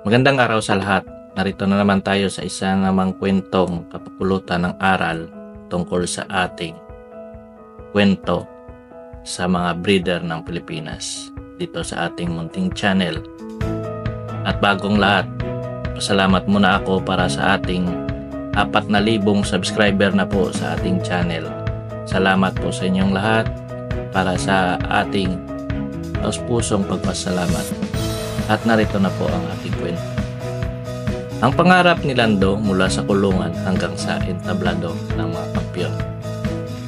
Magandang araw sa lahat. Narito na naman tayo sa isa namang kwentong kapupulutan ng aral tungkol sa ating kwento sa mga breeder ng Pilipinas dito sa ating munting channel. At bagong lahat, pasalamat muna ako para sa ating 4,000 subscriber na po sa ating channel. Salamat po sa inyong lahat para sa ating taus-pusong pagpasalamat. At narito na po ang ating kwento. Ang pangarap ni Lando mula sa kulungan hanggang sa entablado ng mga kampyon.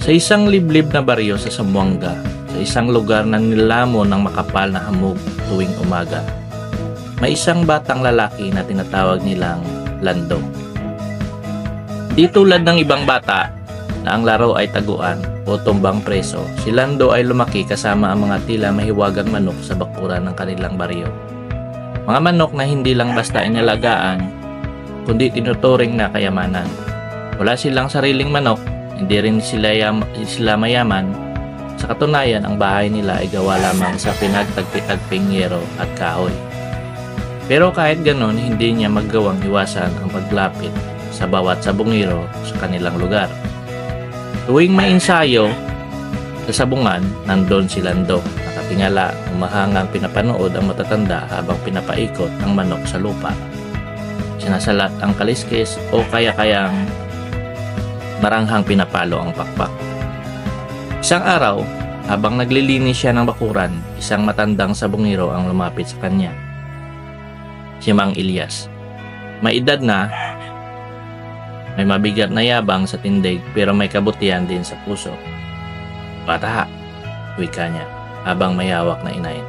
Sa isang liblib na baryo sa Zamboanga, sa isang lugar na nilamon ng makapal na hamog tuwing umaga, may isang batang lalaki na tinatawag nilang Lando. Di tulad ng ibang bata na ang laro ay taguan o tumbang preso, si Lando ay lumaki kasama ang mga tila mahiwagang manok sa bakuran ng kanilang baryo. Mga manok na hindi lang basta inalagaan, kundi tinuturing na kayamanan. Wala silang sariling manok, hindi rin sila mayaman. Sa katunayan, ang bahay nila ay gawa lamang sa pinagtagpi-tagping yero at kahoy. Pero kahit ganon, hindi niya magawang iwasan ang paglapit sa bawat sabungero sa kanilang lugar. Tuwing may ensayo sa sabungan, nandun si Lando. Nakatingala, umahangang pinapanood ang matatanda habang pinapaikot ang manok sa lupa. Sinasalat ang kaliskis o kaya-kayang maranghang pinapalo ang pakpak. Isang araw, habang naglilinis siya ng bakuran, isang matandang sabungero ang lumapit sa kanya. Si Mang Elias. May edad na, may mabigat na yabang sa tindig pero may kabutihan din sa puso. Bata, wika niya habang may hawak na inahin.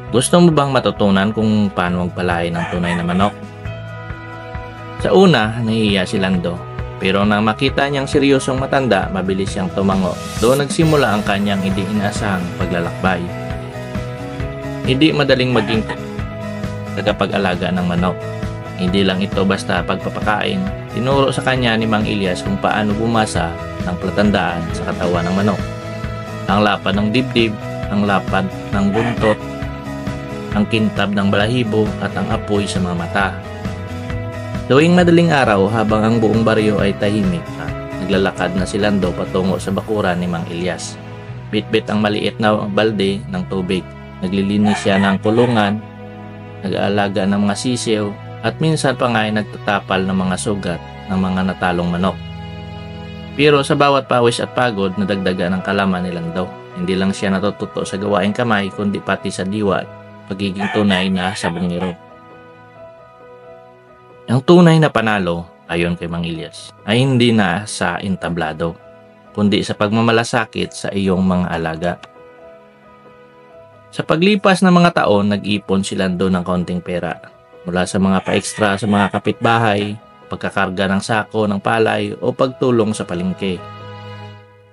Gusto mo bang matutunan kung paano magpalain ng tunay na manok? Sa una, nahihiya si Lando. Pero nang makita niyang seryosong matanda, mabilis siyang tumango. Doon nagsimula ang kanyang hindi inaasahang paglalakbay. Hindi madaling maging tagapag-alaga ng manok. Hindi lang ito basta pagpapakain. Tinuro sa kanya ni Mang Elias kung paano bumasa ng palatandaan sa katawan ng manok. Ang lapad ng dibdib, ang lapad ng buntot, ang kintab ng balahibo at ang apoy sa mga mata. Tuwing madaling araw habang ang buong baryo ay tahimik, naglalakad na si Lando patungo sa bakuran ni Mang Elias. Bitbit ang maliit na balde ng tubig. Naglilinis siya ng kulungan, nag-aalaga ng mga sisiw, at minsan pa nga ay nagtatapal ng mga sugat ng mga natalong manok. Pero sa bawat pawis at pagod, nadagdagan ang kalaman ni Lando. Hindi lang siya natututo sa gawaing kamay, kundi pati sa diwa at pagiging tunay na sabungero. Ang tunay na panalo, ayon kay Mang Elias, ay hindi na sa entablado, kundi sa pagmamalasakit sa iyong mga alaga. Sa paglipas ng mga taon, nag-ipon si Lando ng kaunting pera. Mula sa mga pa-extra sa mga kapitbahay, pagkakarga ng sako ng palay o pagtulong sa palengke.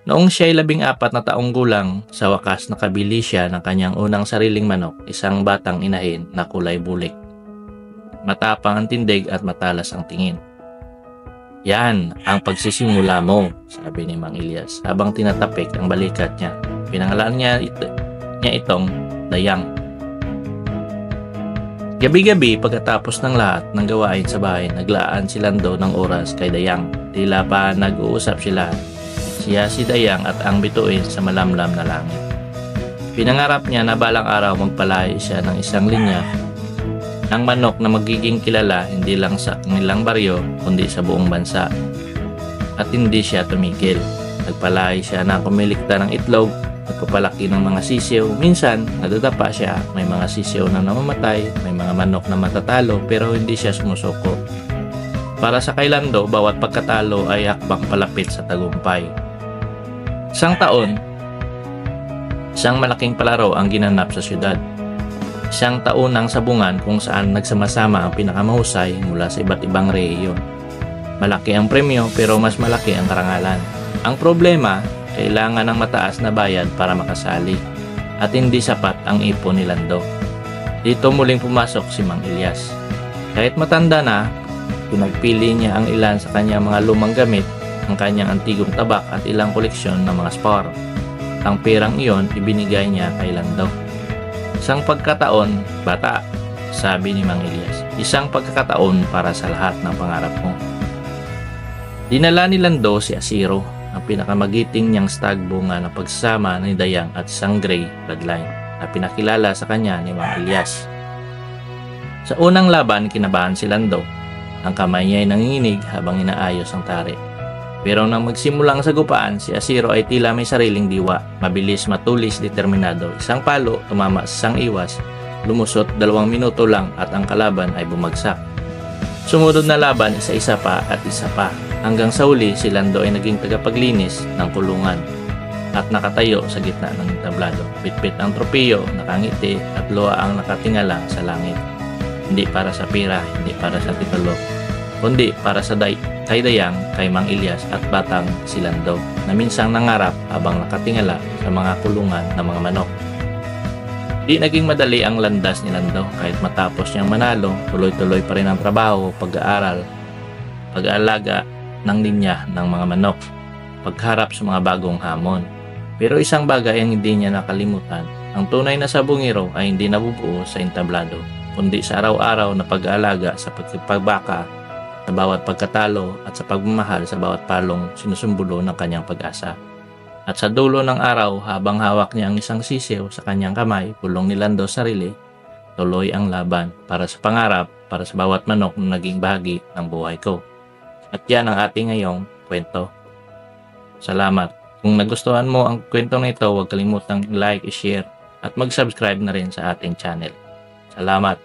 Noong siya'y 14 na taong gulang, sa wakas nakabili siya ng kanyang unang sariling manok, isang batang inahin na kulay bulik. Matapang ang tindig at matalas ang tingin. Yan ang pagsisimula mo, sabi ni Mang Elias habang tinatapik ang balikat niya. Pinangalan niya itong Dayang. Gabi-gabi pagkatapos ng lahat ng gawain sa bahay, naglaan si Lando ng oras kay Dayang. Tila pa nag-uusap sila. Siya si Dayang at ang bituin sa malamlam na langit. Pinangarap niya na balang araw magpalay siya ng isang linya ng manok na magiging kilala hindi lang sa kanilang baryo kundi sa buong bansa. At hindi siya tumigil. Nagpalay siya na kumilikta ng itlog, nagpapalaki ng mga sisiw. Minsan, nadadapa siya. May mga sisiw na namamatay, may mga manok na matatalo pero hindi siya sumusuko. Para sa kay Lando, bawat pagkatalo ay hakbang palapit sa tagumpay. Isang taon, isang malaking palaro ang ginanap sa syudad. Isang taunang sabungan kung saan nagsama-sama ang pinakamahusay mula sa iba't ibang rehiyon. Malaki ang premyo pero mas malaki ang karangalan. Ang problema, kailangan ng mataas na bayad para makasali at hindi sapat ang ipon ni Lando. Dito muling pumasok si Mang Elias. Kahit matanda na, pinagpili niya ang ilan sa kanyang mga lumang gamit, ang kanyang antigong tabak at ilang koleksyon ng mga spar. Ang perang iyon ibinigay niya kay Lando. Isang pagkataon, bata, sabi ni Mang Elias. Isang pagkakataon para sa lahat ng pangarap mo. Dinala ni Lando si Asiro, ang pinakamagiting niyang stag bunga ng pagsama ni Dayang at isang Grey bloodline na pinakilala sa kanya ni Mang Elias. Sa unang laban, kinabahan si Lando. Ang kamay niya ay nanginginig habang inaayos ang tari. Pero nang magsimulang sagupaan, si Asiro ay tila may sariling diwa. Mabilis, matulis, determinado. Isang palo, tumama sa isang iwas. Lumusot 2 minuto lang at ang kalaban ay bumagsak. Sumunod na laban, isa-isa pa at isa pa. Hanggang sa huli, si Lando ay naging tagapaglinis ng kulungan at nakatayo sa gitna ng entablado. Bitbit ang tropiyo, nakangiti at luha ang nakatingala sa langit. Hindi para sa pira, hindi para sa titulo, kundi para sa kay Dayang, kay Mang Elias at batang si Lando na minsang nangarap habang nakatingala sa mga kulungan ng mga manok. Di naging madali ang landas ni Lando kahit matapos niyang manalo, tuloy-tuloy pa rin ang trabaho, pag-aaral, pag-aalaga ng linya ng mga manok, pagharap sa mga bagong hamon. Pero isang bagay ang hindi niya nakalimutan, ang tunay na sabungero ay hindi nabubuo sa entablado, kundi sa araw-araw na pag-aalaga sa pagpagbaka, sa bawat pagkatalo at sa pagmamahal sa bawat palong sinusumbulo ng kanyang pag-asa. At sa dulo ng araw, habang hawak niya ang isang sisiw sa kanyang kamay, pulong ni Lando sarili, tuloy ang laban para sa pangarap, para sa bawat manok na naging bahagi ng buhay ko. At yan ang ating ngayong kwento. Salamat. Kung nagustuhan mo ang kwento na ito, huwag kalimutang like, i-share at mag-subscribe na rin sa ating channel. Salamat.